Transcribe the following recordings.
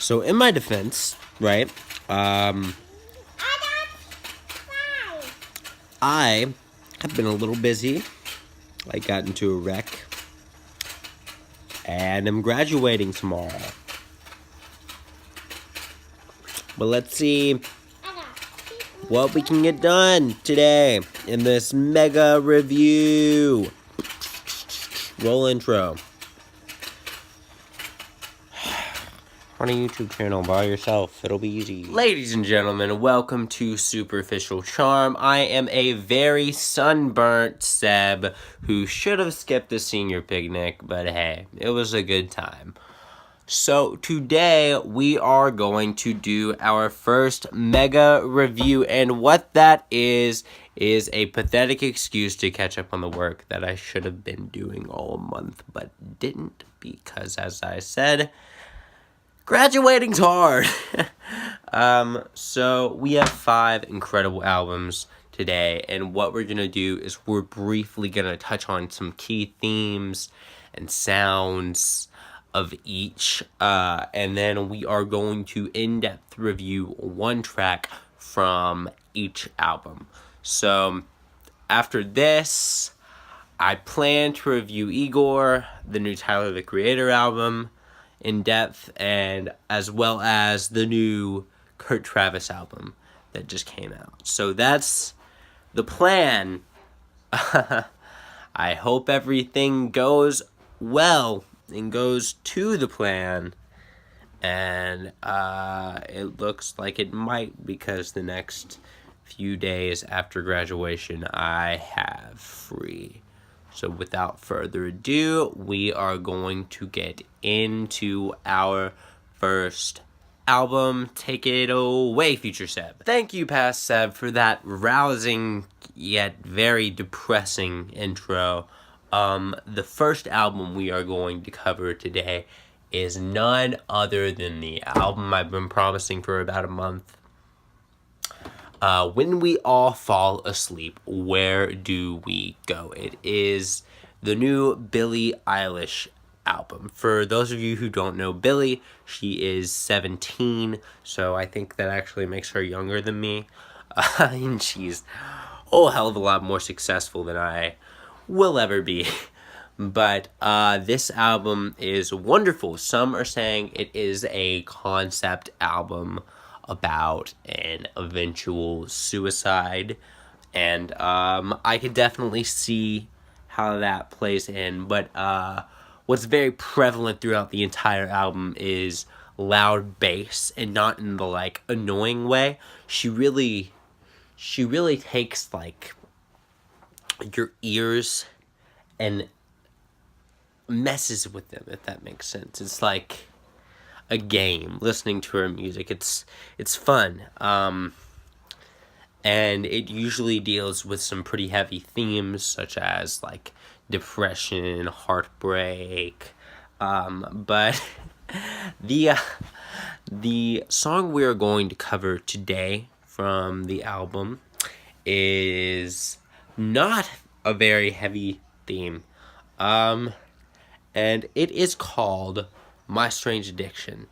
So in my defense, right, I have been a little busy. I got into a wreck. And I'm graduating tomorrow. But let's see what we can get done today in this mega review. Roll intro. On a YouTube channel by yourself, it'll be easy. Ladies and gentlemen, welcome to Superficial Charm. I am a very sunburnt Seb who should have skipped the senior picnic, but hey, it was a good time. So today we are going to do our first mega review, and what that is a pathetic excuse to catch up on the work that I should have been doing all month but didn't, because as I said, graduating's hard. So we have 5 incredible albums today, and what we're gonna do is we're briefly gonna touch on some key themes and sounds of each, and then we are going to in-depth review one track from each album. So after this, I plan to review Igor, the new Tyler the Creator album, in depth, and as well as the new Kurt Travis album that just came out. So that's the plan. I hope everything goes well and goes to the plan, and it looks like it might, because the next few days after graduation I have free. So without further ado, we are going to get into our first album. Take it away, future Seb. Thank you, past Seb, for that rousing yet very depressing intro. The first album we are going to cover today is none other than the album I've been promising for about a month. When We All Fall Asleep, Where Do We Go? It is the new Billie Eilish album. For those of you who don't know Billie, she is 17, so I think that actually makes her younger than me. And she's a hell of a lot more successful than I will ever be. But this album is wonderful. Some are saying it is a concept album about an eventual suicide, and I could definitely see how that plays in, but what's very prevalent throughout the entire album is loud bass, and not in the like annoying way. She really takes like your ears and messes with them, if that makes sense. It's like a game listening to her music. It's fun, and it usually deals with some pretty heavy themes, such as like depression, heartbreak, but the song we are going to cover today from the album is not a very heavy theme, and it is called My Strange Addiction.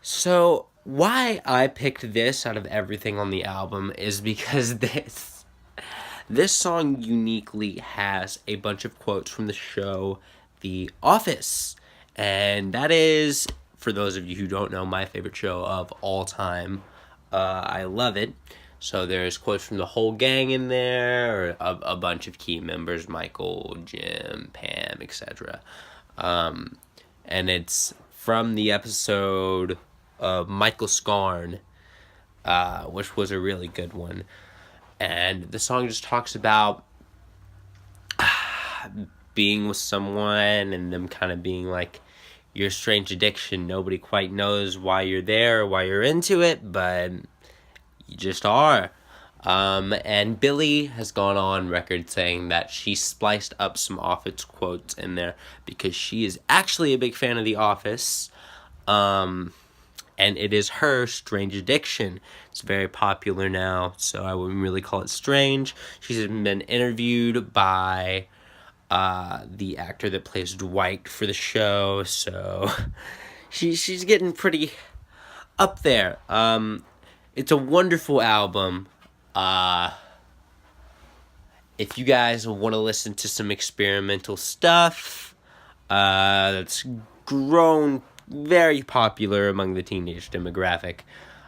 So why I picked this out of everything on the album is because this song uniquely has a bunch of quotes from the show The Office, and that is, for those of you who don't know, my favorite show of all time. I love it. So there's quotes from the whole gang in there, or a bunch of key members, Michael, Jim, Pam, etc. And it's from the episode of Michael Scarn, which was a really good one. And the song just talks about being with someone and them kind of being like your strange addiction. Nobody quite knows why you're there, why you're into it, but you just are. And Billie has gone on record saying that she spliced up some Office quotes in there because she is actually a big fan of The Office. And it is her strange addiction. It's very popular now, so I wouldn't really call it strange. She's been interviewed by the actor that plays Dwight for the show, so she's getting pretty up there. It's a wonderful album. If you guys want to listen to some experimental stuff, that's grown very popular among the teenage demographic,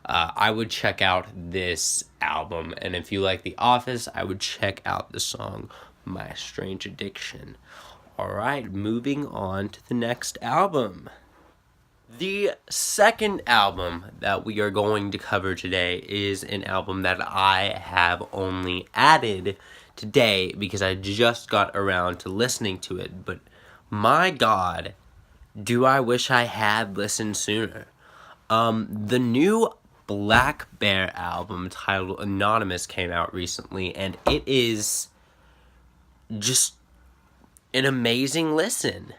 I would check out this album. And if you like The Office, I would check out the song My Strange Addiction. Alright, moving on to the next album. The second album that we are going to cover today is an album that I have only added today because I just got around to listening to it. But my God, do I wish I had listened sooner. The new Blackbear album titled Anonymous came out recently, and it is just an amazing listen.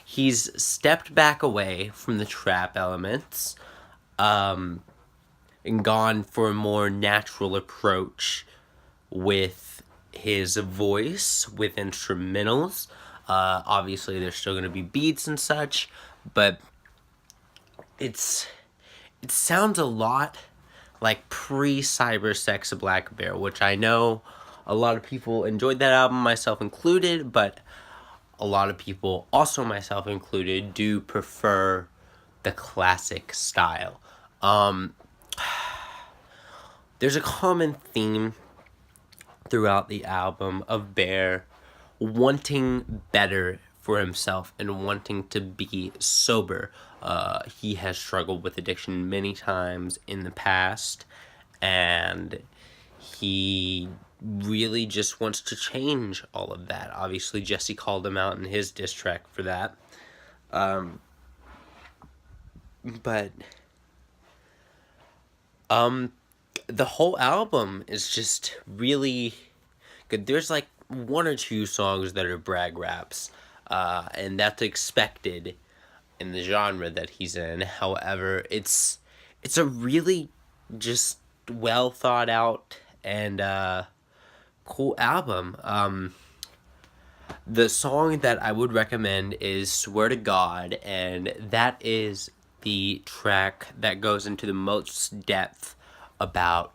He's stepped back away from the trap elements, and gone for a more natural approach with his voice, with instrumentals. Obviously, there's still going to be beats and such, but it sounds a lot like pre-Cyber Sex Blackbear, which I know a lot of people enjoyed that album, myself included, but a lot of people, also myself included, do prefer the classic style. There's a common theme throughout the album of Bear wanting better for himself and wanting to be sober. He has struggled with addiction many times in the past, and he really just wants to change all of that. Obviously, Jesse called him out in his diss track for that. But the whole album is just really good. There's like one or two songs that are brag raps, and that's expected in the genre that he's in. However, it's a really just well thought out and cool album. The song that I would recommend is Swear to God, and that is the track that goes into the most depth about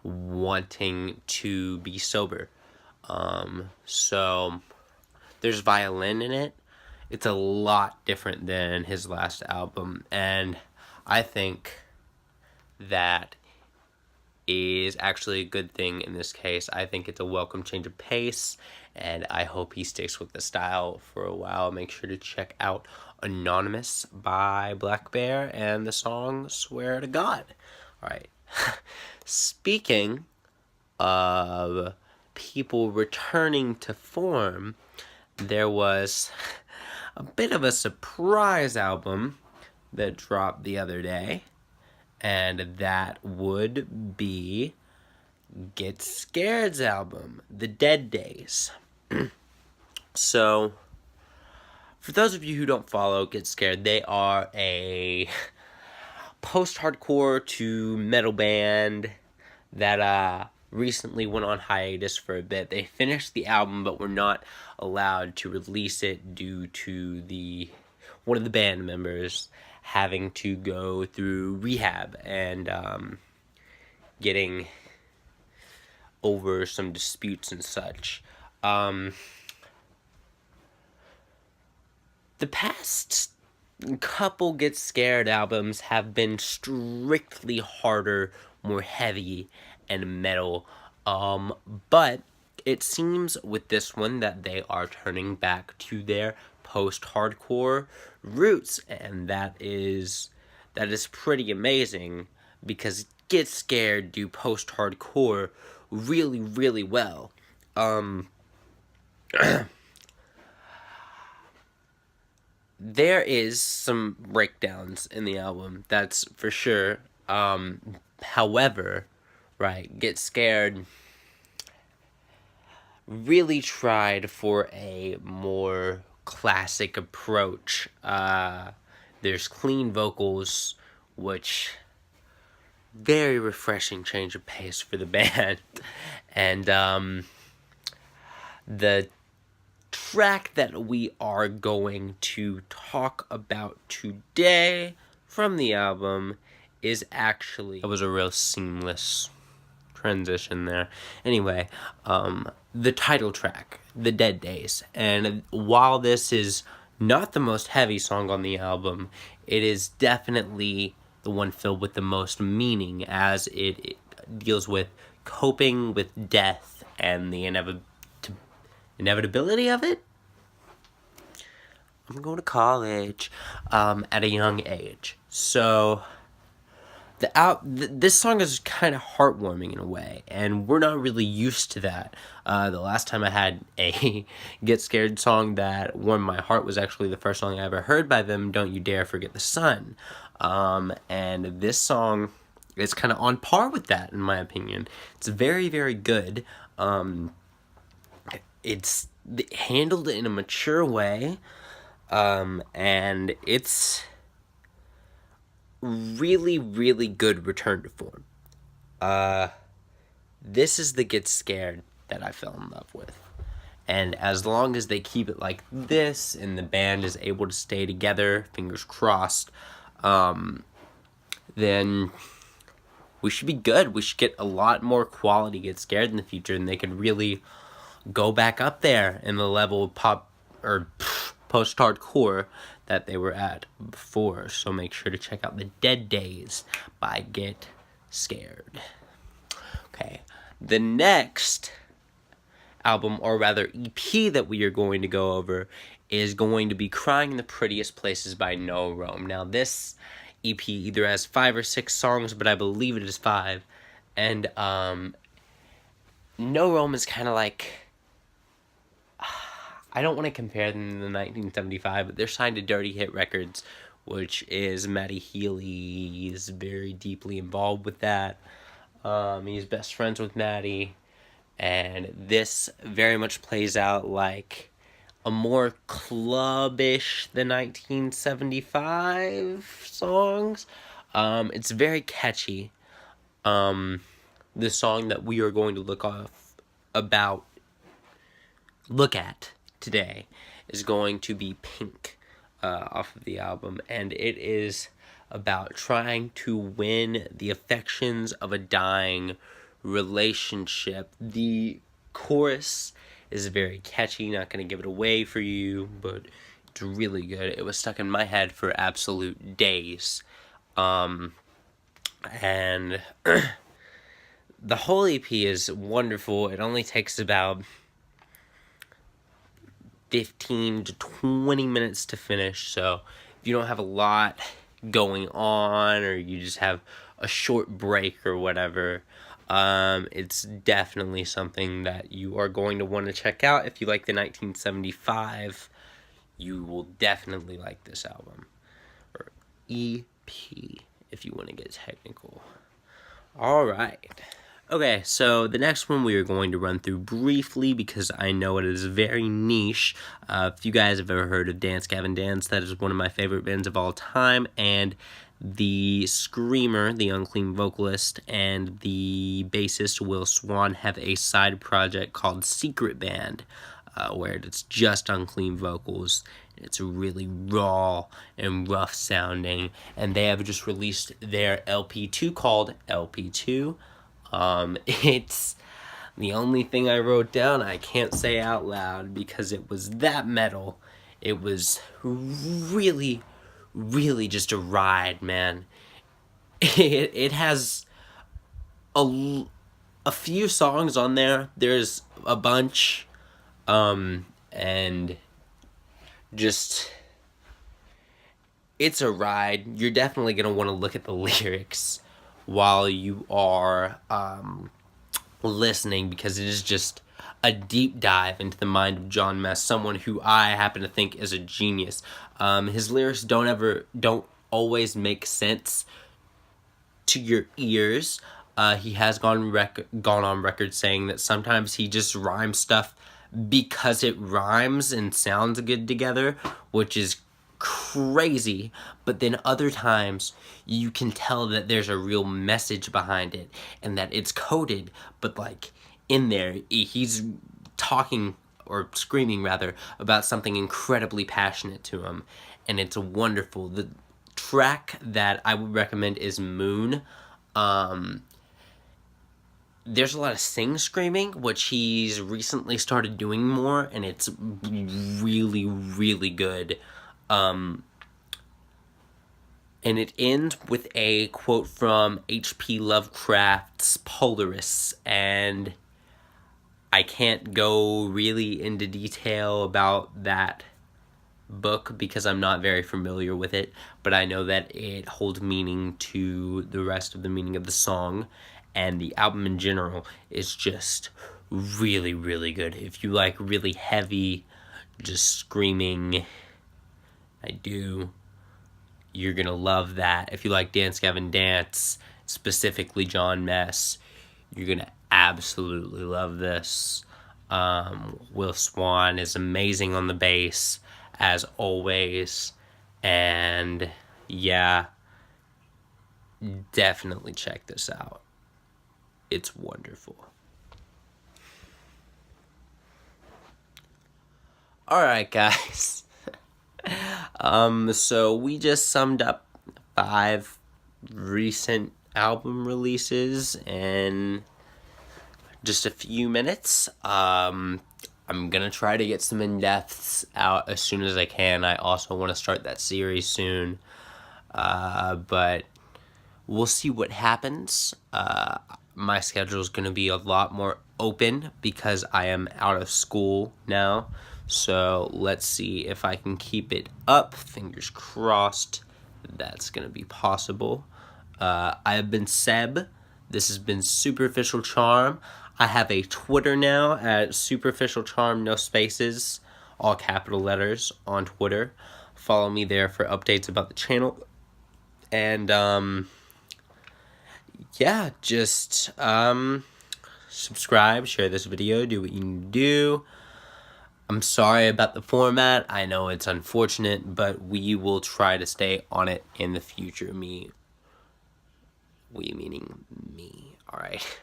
wanting to be sober. So there's violin in it. It's a lot different than his last album, and I think that is actually a good thing in this case. I think it's a welcome change of pace, and I hope he sticks with the style for a while. Make sure to check out Anonymous by Blackbear and the song Swear to God. Alright. Speaking of people returning to form, there was a bit of a surprise album that dropped the other day, and that would be Get Scared's album, The Dead Days. So, for those of you who don't follow Get Scared, they are a post-hardcore to metal band that recently went on hiatus for a bit. They finished the album, but were not allowed to release it due to one of the band members having to go through rehab and getting over some disputes and such. The past couple Get Scared albums have been strictly harder, more heavy, and metal. But it seems with this one that they are turning back to their post-hardcore roots, and that is pretty amazing, because Get Scared do post-hardcore really, really well. There is some breakdowns in the album, that's for sure. However, right, Get Scared really tried for a more classic approach. There's clean vocals, which very refreshing change of pace for the band. And the track that we are going to talk about today from the album is actually... That was a real seamless transition there. Anyway, the title track, The Dead Days. And while this is not the most heavy song on the album, it is definitely the one filled with the most meaning, as it deals with coping with death and the inevitability of it. I'm going to college at a young age. So this song is kind of heartwarming in a way, and we're not really used to that. The last time I had a Get Scared song that warmed my heart was actually the first song I ever heard by them, Don't You Dare Forget the Sun. And this song is kind of on par with that, in my opinion. It's very, very good. It's handled in a mature way, and it's really, really good return to form. This is the Get Scared that I fell in love with. And as long as they keep it like this and the band is able to stay together, fingers crossed, then we should be good. We should get a lot more quality Get Scared in the future, and they could really go back up there in the level of pop or post-hardcore that they were at before. So make sure to check out The Dead Days by Get Scared. Okay, the next album, or rather EP, that we are going to go over is going to be Crying in the Prettiest Places by No Rome. Now this EP either has 5 or 6 songs, but I believe it is 5. And No Rome is kind of like... I don't want to compare them to the 1975, but they're signed to Dirty Hit Records, which is Matty Healy is very deeply involved with that. He's best friends with Matty, and this very much plays out like a more clubbish than 1975 songs. It's very catchy. The song that we are going to look at today is going to be Pink, off of the album, and it is about trying to win the affections of a dying relationship. The chorus is very catchy, not going to give it away for you, but it's really good. It was stuck in my head for absolute days. And the whole EP is wonderful. It only takes about 15 to 20 minutes to finish, so if you don't have a lot going on, or you just have a short break or whatever, it's definitely something that you are going to want to check out. If you like the 1975, you will definitely like this album, or EP if you want to get technical. Alright. Okay, so the next one we are going to run through briefly because I know it is very niche. If you guys have ever heard of Dance Gavin Dance, that is one of my favorite bands of all time, and the screamer, the unclean vocalist, and the bassist Will Swan have a side project called Secret Band, where it's just unclean vocals. It's really raw and rough sounding, and they have just released their LP2 called LP2. It's the only thing I wrote down I can't say out loud because it was that metal. It was really, really just a ride, man. It has a few songs on there. There's a bunch, and just, it's a ride. You're definitely going to want to look at the lyrics while you are listening, because it is just a deep dive into the mind of John Mess, someone who I happen to think is a genius. His lyrics don't always make sense to your ears. He has gone on record saying that sometimes he just rhymes stuff because it rhymes and sounds good together, which is crazy, but then other times you can tell that there's a real message behind it and that it's coded, but like in there he's talking or screaming rather, about something incredibly passionate to him, and it's wonderful. The track that I would recommend is Moon. There's a lot of screaming, which he's recently started doing more, and it's really, really good. And it ends with a quote from H.P. Lovecraft's Polaris, and I can't go really into detail about that book because I'm not very familiar with it, but I know that it holds meaning to the rest of the meaning of the song, and the album in general is just really, really good. If you like really heavy, just screaming, you're gonna love that. If you like Dance Gavin Dance, specifically John Mess, you're gonna absolutely love this. Will Swan is amazing on the bass, as always, and yeah, definitely check this out. It's wonderful. Alright, guys. So we just summed up 5 recent album releases in just a few minutes. I'm gonna try to get some in-depths out as soon as I can. I also want to start that series soon. But we'll see what happens. My schedule is going to be a lot more open because I am out of school now. So let's see if I can keep it up. Fingers crossed that's going to be possible. I have been Seb. This has been Superficial Charm. I have a Twitter now at Superficial Charm, no spaces, all capital letters on Twitter. Follow me there for updates about the channel. And, yeah, just, subscribe, share this video, do what you need to do. I'm sorry about the format. I know it's unfortunate, but we will try to stay on it in the future. We meaning me. Alright.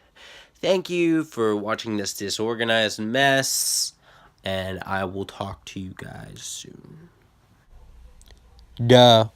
Thank you for watching this disorganized mess, and I will talk to you guys soon. Duh.